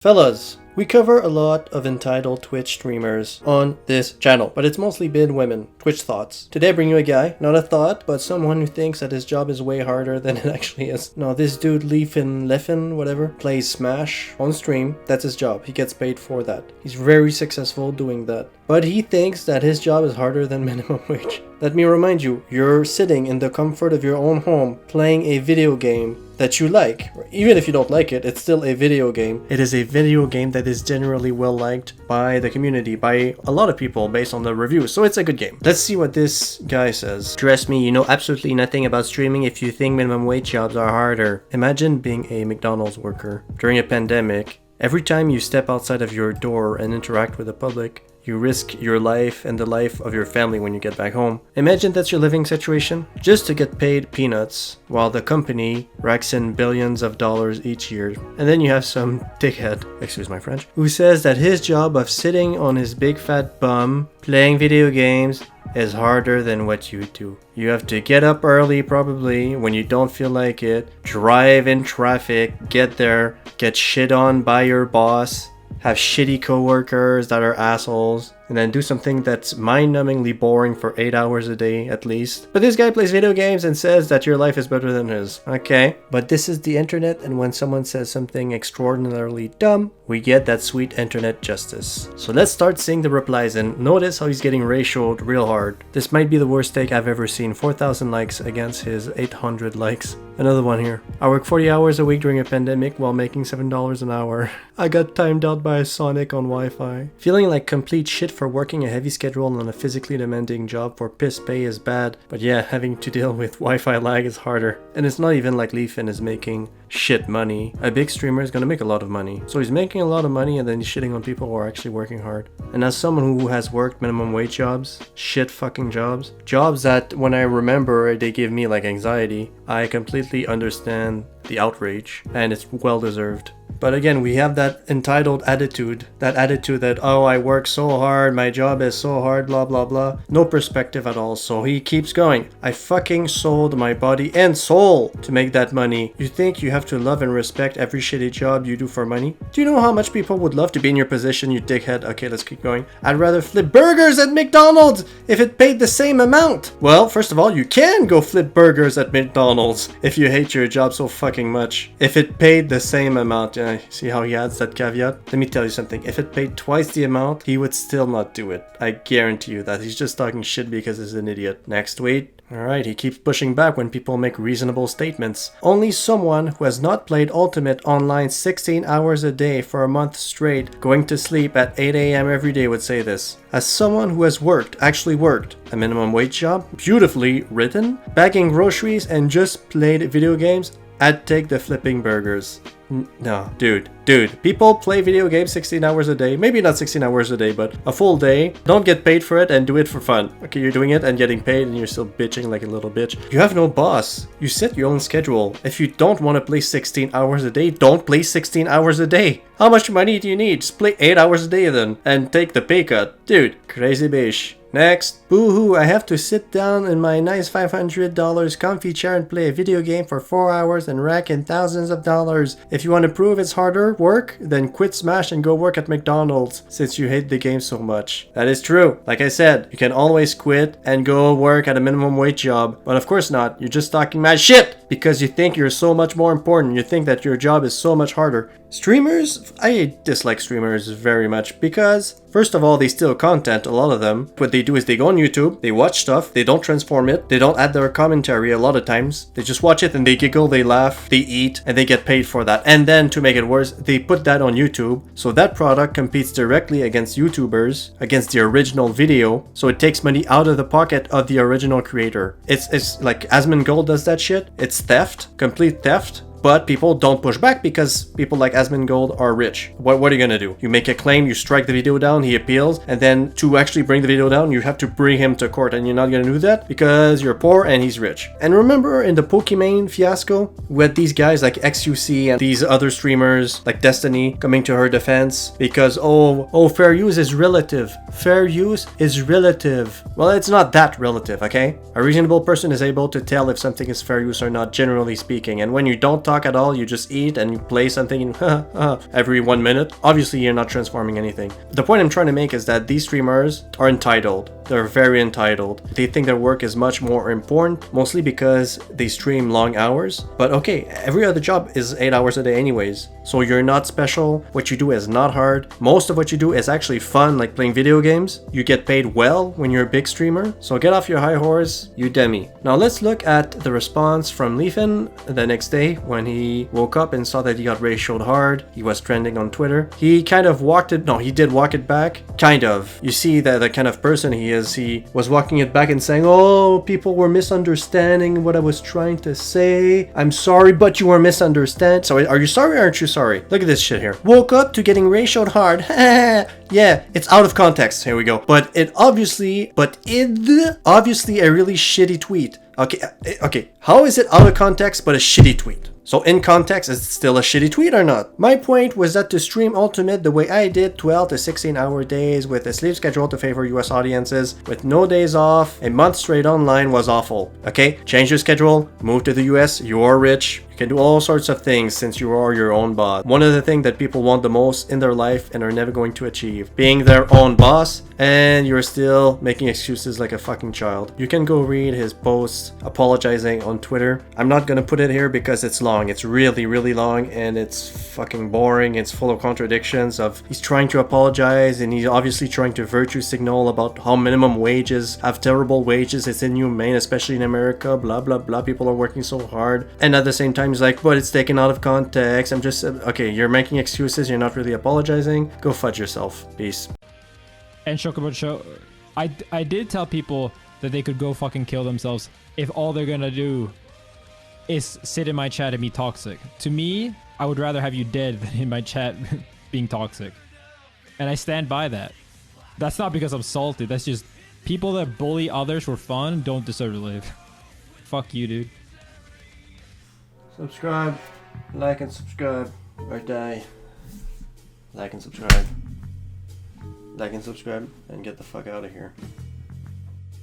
Fellas, we cover a lot of entitled Twitch streamers on this channel, but it's mostly been women. Twitch thoughts. Today I bring you a guy, not a thought, but someone who thinks that his job is way harder than it actually is. No, this dude Leffen, whatever, plays Smash on stream. That's his job. He gets paid for that. He's very successful doing that. But he thinks that his job is harder than minimum wage. Let me remind you, you're sitting in the comfort of your own home playing a video game that you like. Even if you don't like it, it's still a video game. It is a video game that is generally well liked by the community, by a lot of people based on the reviews, so it's a good game. Let's see what this guy says. Trust me, you know absolutely nothing about streaming if you think minimum wage jobs are harder. Imagine being a McDonald's worker during a pandemic. Every time you step outside of your door and interact with the public, you risk your life and the life of your family when you get back home. Imagine that's your living situation, just to get paid peanuts while the company racks in billions of dollars each year. And then you have some dickhead, excuse my French, who says that his job of sitting on his big fat bum playing video games is harder than what you do. You have to get up early probably when you don't feel like it, drive in traffic, get there, get shit on by your boss, have shitty coworkers that are assholes, and then do something that's mind-numbingly boring for 8 hours a day at least. But this guy plays video games and says that your life is better than his. Okay, but this is the internet, and when someone says something extraordinarily dumb, we get that sweet internet justice. So let's start seeing the replies, and notice how he's getting ratioed real hard. This might be the worst take I've ever seen. 4,000 likes against his 800 likes. Another one here. I work 40 hours a week during a pandemic while making $7 an hour. I got timed out by a Sonic on Wi-Fi. Feeling like complete shit for working a heavy schedule on a physically demanding job for piss pay is bad, but yeah, having to deal with Wi-Fi lag is harder. And it's not even like Leffen is making shit money. A big streamer is gonna make a lot of money. So he's making a lot of money and then he's shitting on people who are actually working hard. And as someone who has worked minimum wage jobs, shit fucking jobs that when I remember they give me like anxiety, I completely understand the outrage, and it's well deserved. But again, we have that entitled attitude, that, oh, I work so hard, my job is so hard, blah, blah, blah. No perspective at all. So he keeps going. I fucking sold my body and soul to make that money. You think you have to love and respect every shitty job you do for money? Do you know how much people would love to be in your position, you dickhead? Okay, let's keep going. I'd rather flip burgers at McDonald's if it paid the same amount. Well, first of all, you can go flip burgers at McDonald's if you hate your job so fucking much. If it paid the same amount, see how he adds that caveat? Let me tell you something. If it paid twice the amount, he would still not do it. I guarantee you that. He's just talking shit because he's an idiot. Next tweet. Alright, he keeps pushing back when people make reasonable statements. Only someone who has not played Ultimate online 16 hours a day for a month straight, going to sleep at 8 AM every day would say this. As someone who has actually worked, a minimum wage job, beautifully written, bagging groceries and just played video games, I'd take the flipping burgers. No, dude, people play video games 16 hours a day, maybe not 16 hours a day, but a full day, don't get paid for it and do it for fun. Okay, you're doing it and getting paid and you're still bitching like a little bitch. You have no boss. You set your own schedule. If you don't want to play 16 hours a day, don't play 16 hours a day. How much money do you need? Just play 8 hours a day then and take the pay cut. Dude, crazy bitch. Next. Boo-hoo, I have to sit down in my nice $500 comfy chair and play a video game for 4 hours and rack in thousands of dollars. If you want to prove it's harder work, then quit Smash and go work at McDonald's since you hate the game so much. That is true. Like I said, you can always quit and go work at a minimum wage job, but of course not. You're just talking mad shit because you think you're so much more important. You think that your job is so much harder. Streamers, I dislike streamers very much because, first of all, they steal content, a lot of them. What they do is they go on YouTube, they watch stuff, they don't transform it, they don't add their commentary a lot of times. They just watch it and they giggle, they laugh, they eat, and they get paid for that. And then, to make it worse, they put that on YouTube. So that product competes directly against YouTubers, against the original video. So it takes money out of the pocket of the original creator. It's like Asmongold does that shit. It's theft, complete theft. But people don't push back because people like Asmongold are rich. What are you gonna do? You make a claim, you strike the video down, he appeals, and then to actually bring the video down, you have to bring him to court, and you're not gonna do that because you're poor and he's rich. And remember in the Pokimane fiasco, with these guys like XUC and these other streamers like Destiny coming to her defense because, oh, fair use is relative. Fair use is relative. Well, it's not that relative, okay? A reasonable person is able to tell if something is fair use or not, generally speaking, and when you don't talk at all, you just eat and you play something every 1 minute, obviously you're not transforming anything. The point I'm trying to make is that these streamers are entitled. They're very entitled. They think their work is much more important, mostly because they stream long hours. But okay, every other job is 8 hours a day anyways. So you're not special. What you do is not hard. Most of what you do is actually fun, like playing video games. You get paid well when you're a big streamer. So get off your high horse, you demi. Now let's look at the response from Leffen the next day when he woke up and saw that he got ratioed hard. He was trending on Twitter. He kind of walked it, no, he did walk it back. Kind of. You see that the kind of person he is. He was walking it back and saying, oh, people were misunderstanding what I was trying to say. I'm sorry, but you were misunderstanding. So are you sorry or aren't you sorry? Look at this shit here. Woke up to getting ratioed hard. Yeah, it's out of context. Here we go. But it obviously a really shitty tweet. Okay. How is it out of context but a shitty tweet? So in context, is it still a shitty tweet or not? My point was that to stream Ultimate the way I did, 12 to 16 hour days with a sleep schedule to favor US audiences, with no days off, a month straight online was awful. Okay, change your schedule, move to the US, you're rich. You can do all sorts of things since you are your own boss. One of the things that people want the most in their life and are never going to achieve, being their own boss, and you're still making excuses like a fucking child. You can go read his posts apologizing on Twitter. I'm not gonna put it here because it's long. It's really, really long and it's fucking boring. It's full of contradictions of he's trying to apologize and he's obviously trying to virtue signal about how minimum wages have terrible wages. It's inhumane, especially in America, blah, blah, blah. People are working so hard. And at the same time, he's like, but it's taken out of context. I'm just, okay, you're making excuses. You're not really apologizing. Go fudge yourself. Peace. And Chocobo Show, I did tell people that they could go fucking kill themselves if all they're gonna do is sit in my chat and be toxic. To me, I would rather have you dead than in my chat being toxic. And I stand by that. That's not because I'm salty. That's just people that bully others for fun don't deserve to live. Fuck you, dude. Subscribe, like and subscribe, or die. Like and subscribe. Like and subscribe, and get the fuck out of here.